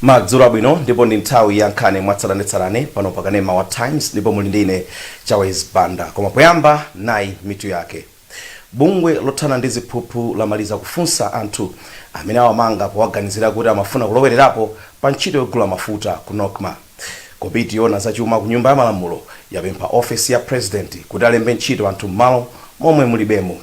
Madzulo abwino ndipo ndi nthawi ya nkhani mwatsalanetsarane pano pakanema wa Times ndipo muli ndine Chawez Banda. Koma poyamba nayi mitu yake. Bungwe lothana ndi ziphuphu lamaliza kufunsa anthu amene awamanga powaganizira kuti amafuna kulowererapo pa ntchito yogula mafuta ku NOCMA. Komiti yona zachuma ku nyumba ya malamulo yapempha office ya president kuti alembe ntchito anthu m'malo momwe mulibemo.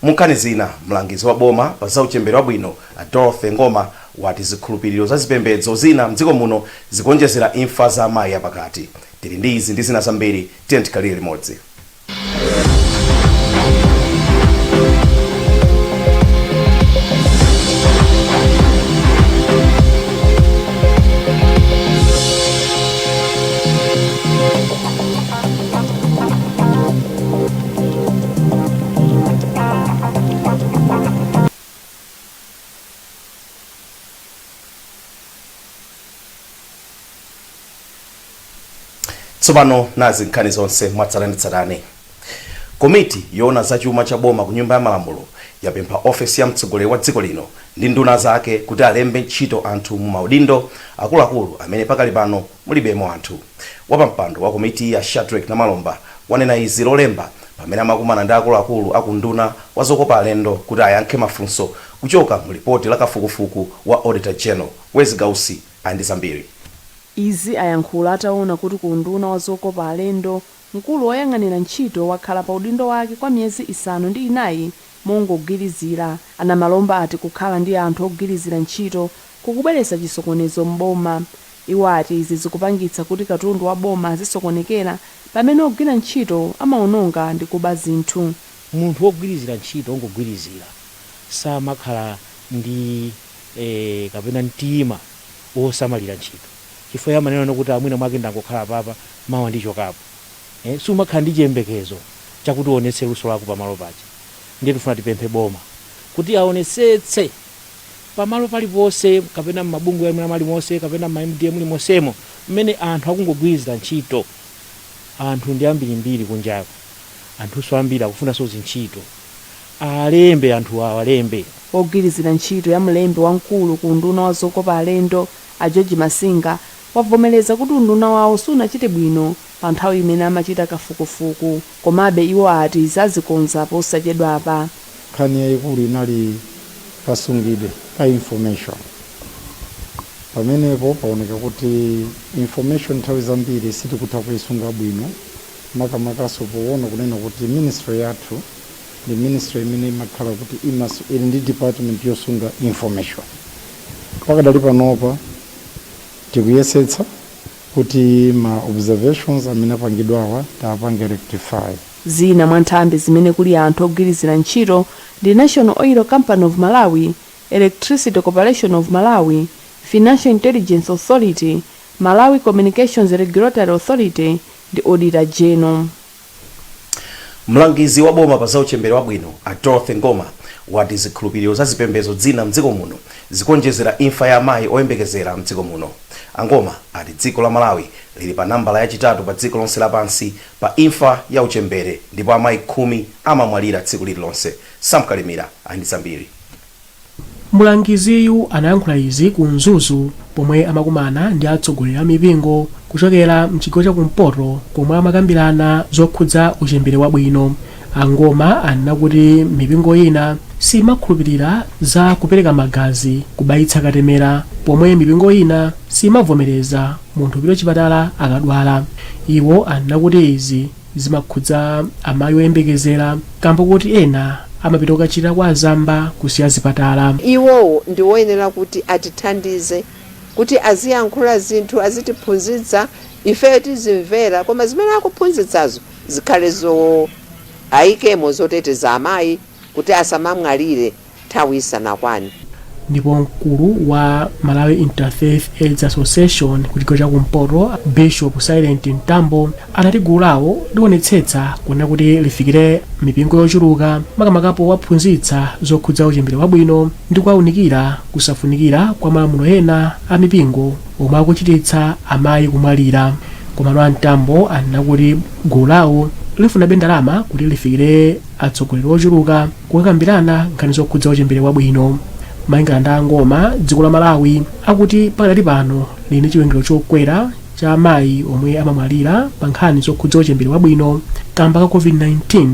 Munkhani zina, mlangizi wa boma pa zauchembere wabwino Dorothy Ngoma wati zikhulupiriro za zipembedzo zina mdziko muno zikonjezera imfa za amayi apakati. Tili ndi izi ndi zina zambiri, tiye tikhalire limodzi. Tsopano nazi nkhani zonse mwatsalanetsarane. Komiti yona zachuma cha boma ku nyumba ya malamulo yapempha office ya mtsogoleri wa dziko lino ndi nduna zake kuti alembe ntchito anthu mu maudindo akuluakulu amene pakali pano mulibemo anthu. Wapampando wa komiti ya Shadrack Namalomba wanena izi lolemba pamene amakumana ndi akuluakulu akunduna wa zokopa alendo kuti ayankhe mafunso kuchoka mu ripoti la kafukufuku wa Auditor General Wezi Gausi andi zambiri. Izi ayankhula ataona kuti kunduna wa zokopa alendo mkulu woyang'anira ntchito wakhala pa udindo wake kwa miyezi 5 mongogwirizira. Anamalomba ati kukhala ndi anthu ogwirizira ntchito kukubweretsa chisokonezo m'boma. Iwo ati izi zikupangitsa kuti katundu wa boma zisokonekera pamene ogwira ntchito amaononga ndi kuba zinthu. Munthu wogwirizira ntchito ongogwirizira samakhala ndi kapena mtima wosamalira ntchito. Chifukwa ya maneno kuti amwina mwake ndangokhala papa mawa ndichokapo. Sumakhala ndi chiyembekezo chakuti onetse luso lako pamalo pache. Ndiye tufuna tipemphe boma kuti aonetsetse pamalo paliponse kapena mabungwe ya mali monse kapena MDM muli monsemo mmene anthu akungogwirizira ntchito. Anthu ndi ambirimbiri kunjako. Anthu ambiri akufuna so zintchito. Alembe anthu awalembe. Ogwirizira ntchito ya mlembi wamkulu ku nduna wa zokopa alendo a George Masinga wavomereza kuti unduna wawo sunachite bwino pa nthawi imene amachita kafukufuku. Komabe iwo ati zazikonza posachedwa apa. Nkhani yayikulu inali kasungidwe ka information. Pamenepo paoneka kuti information nthawi zambiri sitikutha kuyisunga bwino. Makamakaso poona kunena kuti ministry yathu ndi ministry imene imakhala kuti ili ndi department yosunga information. Pakadali panopa tikuyesetsa kuti ma observations amene apangidwawa tapange rectify. Zina mwa nthambi zimene kuli anthu ogwirizira ntchito ndi National Oil Company of Malawi, Electricity Corporation of Malawi, Financial Intelligence Authority, Malawi Communications Regulatory Authority ndi Auditor General. Mlangizi wa boma pa zauchembere wabwino Dorothy Ngoma wati zikhulupiriro za zipembedzo zina mdziko muno zikonjezera imfa ya amayi oyembekezera mdziko muno. Angoma ati dziko la Malawi lili pa nambala yachitatu pa dziko lonse lapansi pa imfa ya uchembere ndipo amayi 10 amamwalira tsiku lililonse. Samkalimira andi zambiri. Mulangiziyu anayankhula izi ku Mzuzu pomwe amakumana ndi atsogoleri a mipingo kuchokera mchigawo cha kumpoto komwe amakambirana zokhudza uchembere wabwino. Angoma anena kuti mipingo ina simakhulupirira za kupereka magazi kubayitsa katemera, pomwe mipingo ina simavomereza munthu kupita chipatala akadwala. Iwo anena kuti izi zimakhudza amayi oyembekezera kamba kuti ena amapita kukachita kwa azamba kusiya zipatala. Iwo ndi woyenera kuti atithandize kuti aziyankhula zinthu azitiphunzitsa ife tizimvera, koma zimene akuphunzitsazo zikhale ayikemo zoteteza amayi kuti asamamwalire nthawi isanakwane. Ndipo mkulu wa Malawi Interfaith AIDS Association kuchigawo cha kumpoto Bishop Silent Ntambo anati gulu lawo liwonetsetsa kuona kuti lifikire mipingo yochuluka makamakapo waphunzitsa zokhudza uchembere wabwino ndi kuwaunikira kusafunikira kwa malamulo ena a mipingo omwe akuchititsa amayi kumwalira. Komano Ntambo anena kuti gulu lawo lifuna ndalama kuti lifikire atsogoleri ochuluka kukambirana nkhani zokhudza uchembere wabwino. malingana ndi angoma dziko la Malawi akuti pakadali pano lili ndi chiwerengero chokwera cha amayi omwe amamwalira pa nkhani zokhudza uchembere wabwino kamba ka COVID-19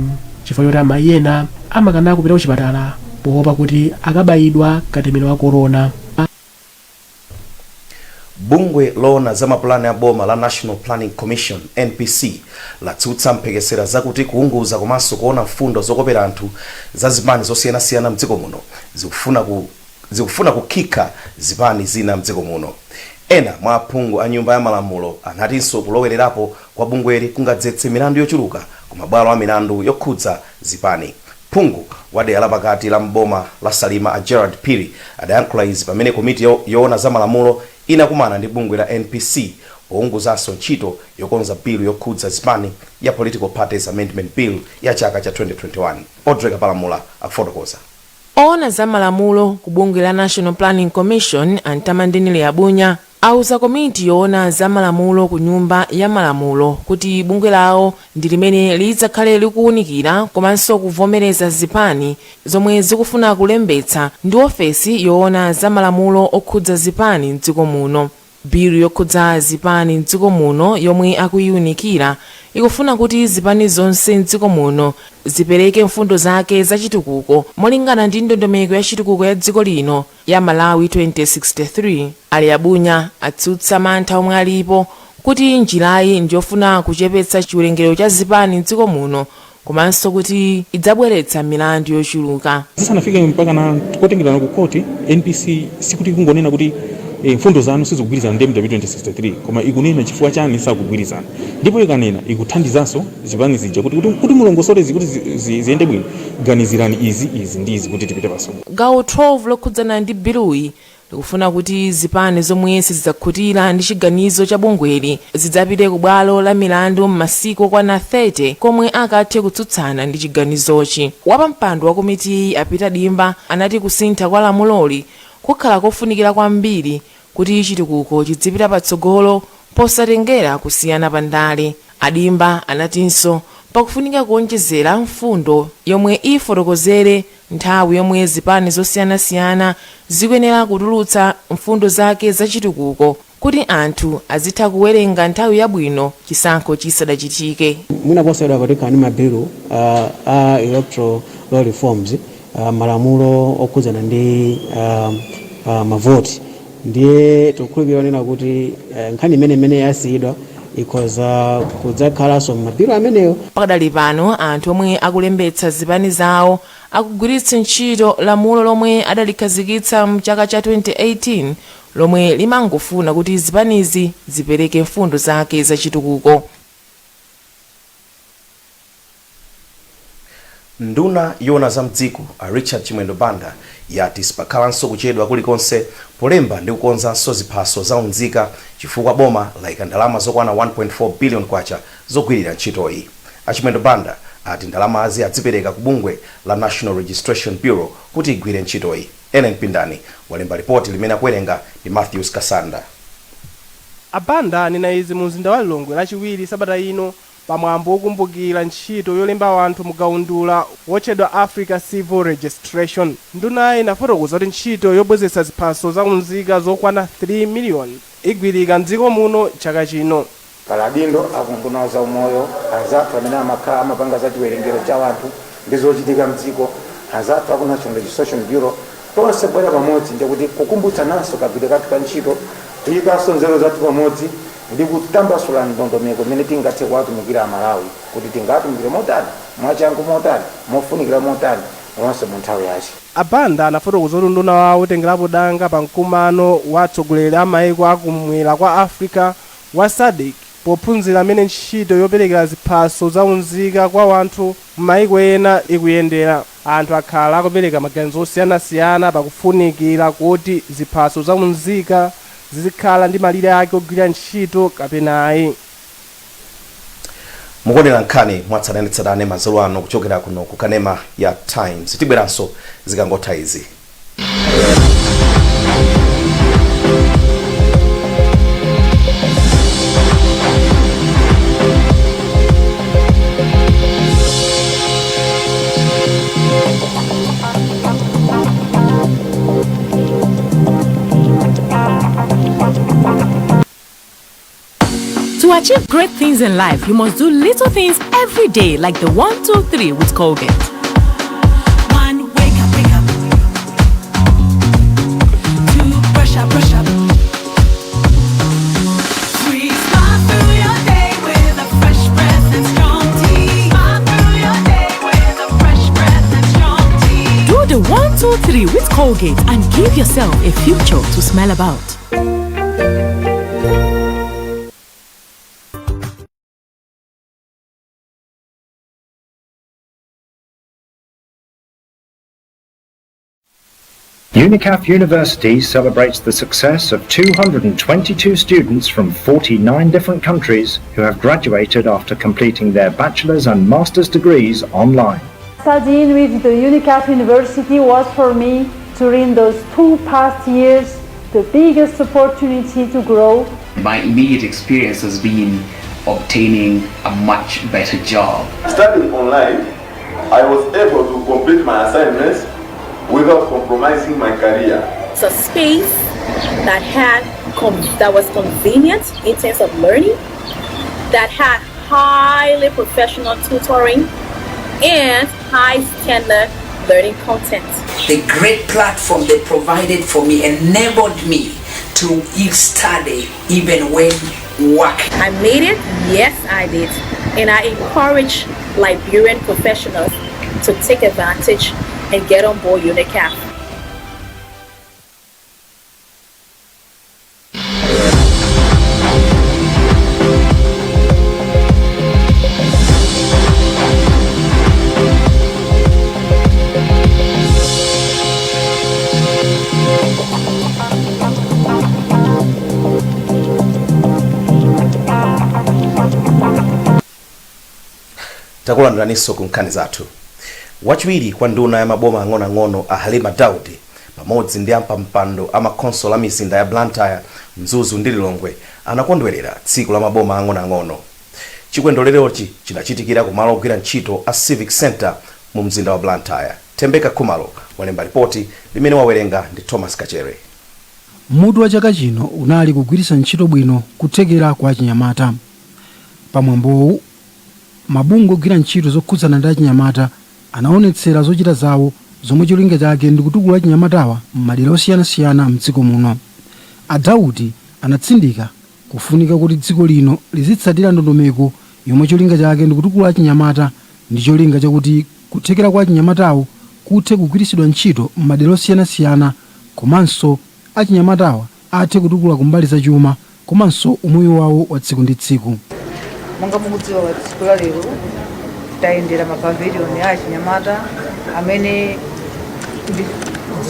chifukwa choti amayi ena amakana kupita kuchipatala poopa kuti akabayidwa katemera wa korona. Bungwe loona za mapulani ya boma la National Planning Commission NPC latsutsa mphekesera zakuti kuunguza komanso kuona mfundo zokopera anthu za zipani zosiyanasiyana mdziko muno zikufuna kukhika zipani zina mdziko muno. Ena mwa aphungu a nyumba ya malamulo anatinso kulowererapo kwa bungweli kungadzetse milandu yochuluka ku mabwalo a milandu yokhudza zipani. Phungu wa dera lapakati la mboma la Salima a Gerard Piri adayankhula izi pamene komiti yoona za malamulo inakumana ndi bungwe la NPC pounguzanso ntchito yokonza bill yokhudza zipani ya Political Parties Amendment Bill ya chaka cha 2021. Odreka Palamula akufotokoza. Oona za malamulo ku bungwe la National Planning Commission Antamandinile Yabunya auza komiti yoona za malamulo ku nyumba ya malamulo kuti bungwe lawo ndi limene lidzakhale likuwunikira komanso kuvomereza zipani zomwe zikufuna kulembetsa ndi ofesi yoona za malamulo okhudza zipani mdziko muno. Bill yokhudza zipani mdziko muno yomwe akuyiwunikira ikufuna kuti zipani zonse mdziko muno zipereke mfundo zake zachitukuko molingana ndi ndondomeko ya chitukuko ya dziko lino ya Malawi 2063. Ali Yabunya atsutsa mantha omwe alipo kuti njirayi ndiyofuna kuchepetsa chiwerengero cha zipani mdziko muno komanso kuti idzabweretsa milandu yochuluka. Zisanafike mpaka na kotengedwa ku koti NPC sikuti kungonena kuti mfundo zanu sizikugwirizana ndi MW 2063 koma ikunena chifukwa chani sakugwirizana ndipo ikanena ikuthandizanso zipani zija kuti mulongosole zikuti ziyende bwino ganizirani izi ndi izi kuti tipite paso. Gawo 12 lokhudzana ndi biluyi likufuna kuti zipani zomwe zidzakhutira ndi chiganizo cha bungweli zidzapite ku bwalo la milandu m'masiku okwana 30 komwe akathe kutsutsana ndi chiganizochi. Wapampando wa komiti apita dimba anati kusintha kwa lamuloli kukhala kofunikira kwambiri kuti chitukuko chidzipita patsogolo posatengera kusiyana pandale. Adimba anatinso pakufunika kuonjezera mfundo yomwe ifotokozere nthawi yomwe zipani zosiyanasiyana zikuyenera kutulutsa mfundo zake zachitukuko kuti anthu azitha kuwerenga nthawi yabwino chisankho chisadachitike. Mwina posayidwa katika ni mabilu electoral law reforms malamulo okhudzana ndi mavoti ndiye tukhulupirira nena kuti nkhani imene yasiyidwa ikhoza kudzakhalanso mabilu ameneyo. Pakadali pano anthu omwe akulembetsa zipani zawo akugwiritsa ntchito lamulo lomwe adalikhazikitsa mchaka cha 2018 lomwe limangofuna kuti zipanizi zipereke mfundo zake zachitukuko. Nduna yoona za mdziko a Richard Chimwendo Banda yati sipakhalanso kuchedwa kulikonse polemba ndi kukonzanso ziphaso zaunzika chifukwa boma layika ndalama zokwana 1.4 billion kwacha zogwirira ntchitoyi. Achimwendo Banda ati ndalamazi adzipereka ku bungwe la National Registration Bureau kuti igwire ntchitoyi. Ene Mpindani walemba ripoti limene akuwerenga ndi Matthews Kasanda. Abanda anena izi mu mzinda wa Lilongwe lachiwiri sabata ino pamwambo wokumbukira ntchito yolemba wanthu mugaundula wotchedwa Africa Civil Registration. Ndunayi inafotokoza kuti ntchito yobwezetsa ziphaso zaunzika zokwana 3 million igwirika mdziko muno chaka chino. Kaladindo akunduna za umoyo azathu amene amakhala amapanga za chiwerengero cha wanthu ndi zochitika mdziko azathu aku National Registration Bureau tonse bwera pamodzi ndikuti kukumbutsa nanso kagwire kathu ka ntchito tiyikaso nzeru zathu pamodzi ndi kutambasula ndondomeko imene tingathe kuwatumikira Amalawi kuti tingatumikire motani mwachangu motani mofunikira motani onse mu nthawi yace. Abanda anafotokoza kuti nduna wawo utengerapo danga pa mkumano wa atsogoleri a mayiko akumwera kwa Africa wa SADC pophunzira amene ntchito yoperekera ziphaso zaunzika kwa wanthu m'mayiko ena ikuyendera. Anthu akhala akupereka maganizo osiyanasiyana pakufunikira kuti ziphaso zaunzika zizikhala ndi malire ake ogwira ntchito kapenayi. Mukonera nkhani mwatsatanetsatane madzulo ano kuchokera kuno ku kanema ya Times. Tibweranso zikangotha izi. achieve great things in life, you must do little things every day, like the 1, 2, 3 with Colgate. 1, wake up, wake up. 2, brush up, brush up. 3, smile through your day with a fresh breath and strong tea. Smile through your day with a fresh breath and strong tea. Do the 1, 2, 3 with Colgate and give yourself a future to smell about. UNICAF University celebrates the success of 222 students from 49 different countries who have graduated after completing their bachelor's and master's degrees online. Studying with the UNICAF University was for me, during those 2 past years, the biggest opportunity to grow. My immediate experience has been obtaining a much better job. Studying online, I was able to complete my assignments without compromising my career. It's a space that was convenient in terms of learning, that had highly professional tutoring and high standard learning content. The great platform they provided for me enabled me to study even when work. I made it, yes I did, and I encourage Liberian professionals to take advantage and get on board UNICAF. takulandiraniso ku nkhani zathu. Wachiwiri kwa nduna ya maboma ang'onoang'ono a Halima Daudi pamodzi ndi ampampando amakhonsolo a mizinda ya Blantyre, Mzuzu ndi Lilongwe anakondwerera tsiku la maboma ang'onoang'ono. Chikondwererochi chinachitikira kumalo ogwira ntchito a Civic Center mu mzinda wa Blantyre. Tembeka Khumalo walemba ripoti limene wawerenga ndi Thomas Kachere. Mutu wa chaka chino unali kugwiritsa ntchito bwino kuthekera kwa chinyamata. Pamwambowu mabungwe ogwira ntchito zokhudzana ndi achinyamata anaonetsera zochita zawo zomwe cholinga chake ndi kutukula achinyamatawa m'madera osiyanasiyana m'dziko muno. Daudi anatsindika kufunika kuti dziko lino lizitsatira ndondomeko yomwe cholinga chake ndi kutukula achinyamata ndi cholinga chakuti kuthekera kwa achinyamatawo kuthe kugwiritsidwa ntchito m'madera osiyanasiyana komanso achinyamatawa athe kutukula kumbali za chuma komanso umoyo wawo wa tsiku ndi tsiku. Monga mukudziwa wa tsiku la lero tayendera mapavilioni a achinyamata amene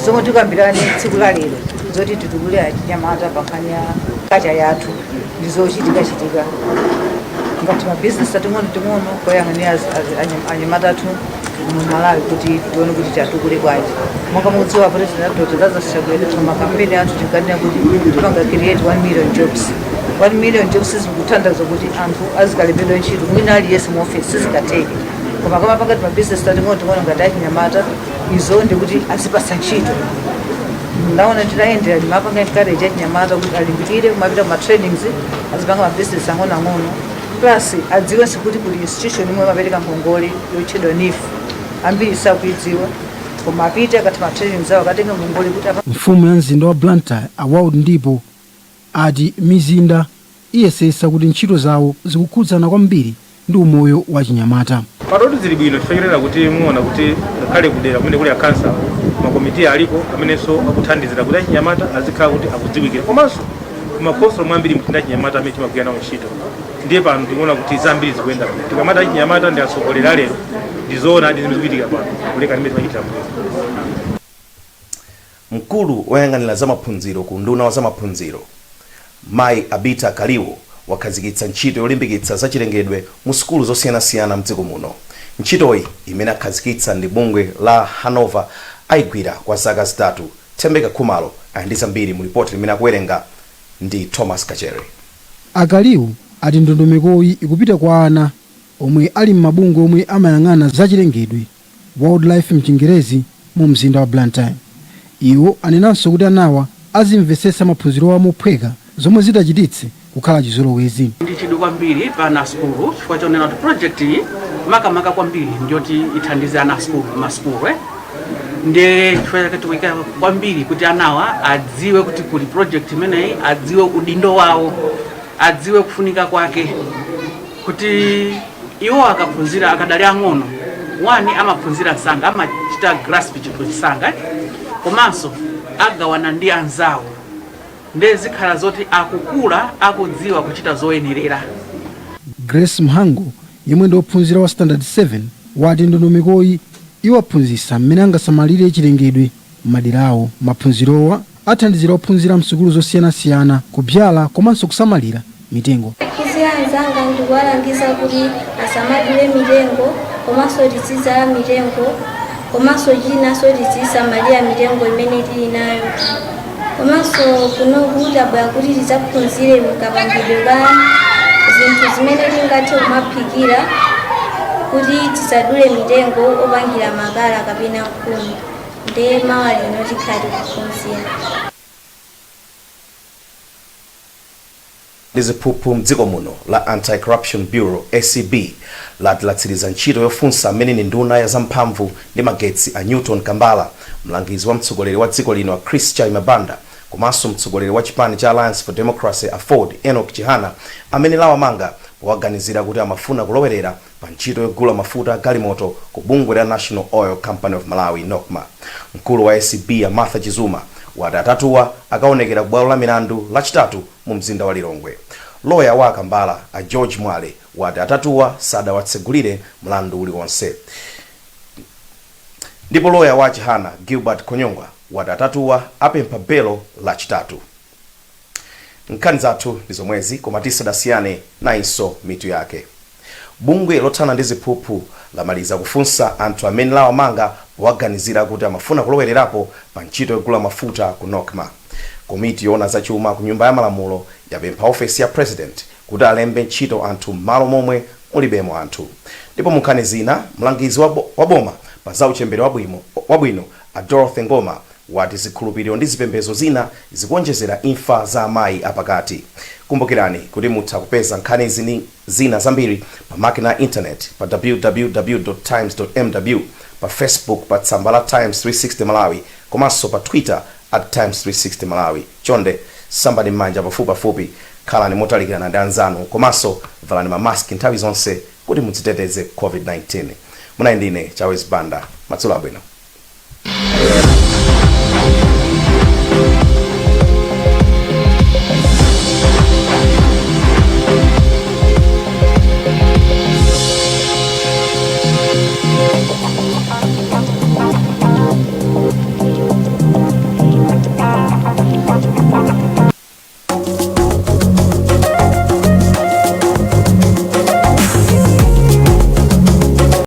zomwe tikambirane tsiku la lero zoti titukule achinyamata pa nkhani ya kacha yathu ndi zochitika ngati mabizinesi ating'ono koyang'anira anyamata athu mu Malawi kuti tione kuti titukule kwachi. Monga mukudziwa president Dr. Zachailengedwe pa makampeni athu tikanena kuti tipanga create 1 million jobs. 1 million jobs zikutanthauza kuti anthu azikalembedwa ntchito mwina aliyense mu office sizikateke. Koma kama pakati pa business ating'ono ngati achinyamata izo ndi kuti azipasa ntchito. Ndaona nditayendera ndimapanga encourage achinyamata kuti alimbikire kumapita ma trainings azipanga ma business ang'onoang'ono plus adziwenso kuti kuli institution imwe imapereka ngongole yotchedwa NIF ambiri sakuidziwa koma apite akati ma trainings awo akatenga ngongole kuti mfumu ya mzinda wa Blantyre award ndipo ati mizinda iyesesa kuti ntchito zawo zikukhudzana kwambiri ndi umoyo wa chinyamata. Parodi zili bwino tifairira kuti muona kuti kale kudera kumene kuli akansa makomiti aliko amenenso akuthandizira kuti achinyamata azikhala kuti akudziwikira komanso kumakhonsolo mwambiri mtinda achinyamata amene timagwira nawo ntchito. Ndiye pano tikuona kuti zambiri zikuyenda bwino. Tikamata achinyamata ndi atsogoleri lero ndizoona ndi zimene zikuchitika pano kuleka ndimene timachitira bwino. Mkulu woyang'anira za maphunziro ku nduna wa za maphunziro Mai Abita Kaliwo wakhazikitsa ntchito yolimbikitsa zachilengedwe mu sukulu zosiyanasiyana mdziko muno. Ntchitoyi imene akhazikitsa ndi bungwe la Hanover ayigwira kwa zaka zitatu. Tembeka Khumalo ndi zambiri mu ripoti limene akuwerenga ndi Thomas Kachere. Akaliwo ati ndondomekoyi ikupita kwa ana omwe ali m'mabungwe omwe amayang'ana zachilengedwe wildlife mchingerezi mu mzinda wa Blantyre. Iwo anenanso kuti anawa azimvetsetsa maphunziro awo mophweka zomwe zitachititse kukhala chizolowezi. Ndi chidwi kwambiri pa ana skulu chifukwa chonena kuti project iyi makamaka kwambiri ndiyoti ithandize ana skulu maskulu ndiye chifukwa chake tikuika kwambiri kuti anawa adziwe kuti kuli project imeneyi, adziwe udindo wawo, adziwe kufunika kwake, kuti iwo akaphunzira akadali ang'ono wani amaphunzira msanga amachita grasp chinthu chisanga komanso agawana ndi anzawo ndiye zikhala zoti akukula akudziwa kuchita zoyenerera. Grace Mhango yemwe ndi ophunzira wa standard 7 wati ndondomekoyi iwaphunzitsa mmene angasamalire chilengedwe m'maderawo. Maphunzirowa athandizira ophunzira msukulu zosiyanasiyana kubyala komanso kusamalira mitengo. Kuziya anzanga ndikuwalangiza kuti asamalire mitengo komanso tizidzala mitengo komanso chinanso tizisamalira mitengo imene tili nayo komanso kuno kuti abwera kuti tidzaphunzire mkapangidwe ka zinthu zimene tingathe kumaphikira kuti tisadule mitengo opangira makala kapena nkhuni ndiye mawa lino tikhali kuphunzira. Liziphuphu mdziko muno la Anti-Corruption Bureau ACB lati latsiriza ntchito yofunsa amene ni nduna ya zamphamvu ndi magetsi a Newton Kambala, mlangizi wa mtsogoleri wa dziko lino a Christian Mabanda komanso mtsogoleri wa chipani cha Alliance for Democracy a Ford Enoch Chihana amene lawamanga powaganizira kuti amafuna kulowerera pa ntchito yogula mafuta galimoto ku bungwe la National Oil Company of Malawi NOCMA. Mkulu wa ACB ya Martha Chizuma wati atatuwa akaonekera kubwalo la milandu lachitatu mu mzinda wa Lilongwe. Loya wa Kambala a George Mwale wati atatuwa sadawatsegulire mlandu uliwonse. Ndipo loya wa Chihana Gilbert Konyongwa wati atatuwa apempha belo lachitatu. Nkhani zathu ndizo mwezi koma tisadasiyane nainso mitu yake. Bungwe lothana ndi ziphuphu lamaliza kufunsa anthu amene lawamanga powaganizira kuti amafuna kulowererapo pa ntchito yogula mafuta ku NOCMA. Komiti yoona zachuma ku nyumba ya malamulo yapempha ofesi ya president kuti alembe ntchito anthu m'malo momwe mulibemo anthu. Ndipo munkhani zina mlangizi wa BOMA pa za uchembere wabwino a Dorothy Ngoma wati zikhulupiriro ndi zipembedzo zina zikuonjezera imfa za amayi apakati. Kumbukirani kuti mutha kupeza nkhani zina zambiri pa makina internet pa www.times.mw, pa Facebook pa tsamba la Times 360 Malawi komanso pa Twitter @Times 360 Malawi. Chonde sambani m'manja pafupipafupi, khalani motalikirana ndi anzanu komanso valani mamaski nthawi zonse kuti mudziteteze COVID-19. Muna ndine Chawes Banda, Madzulo abwino.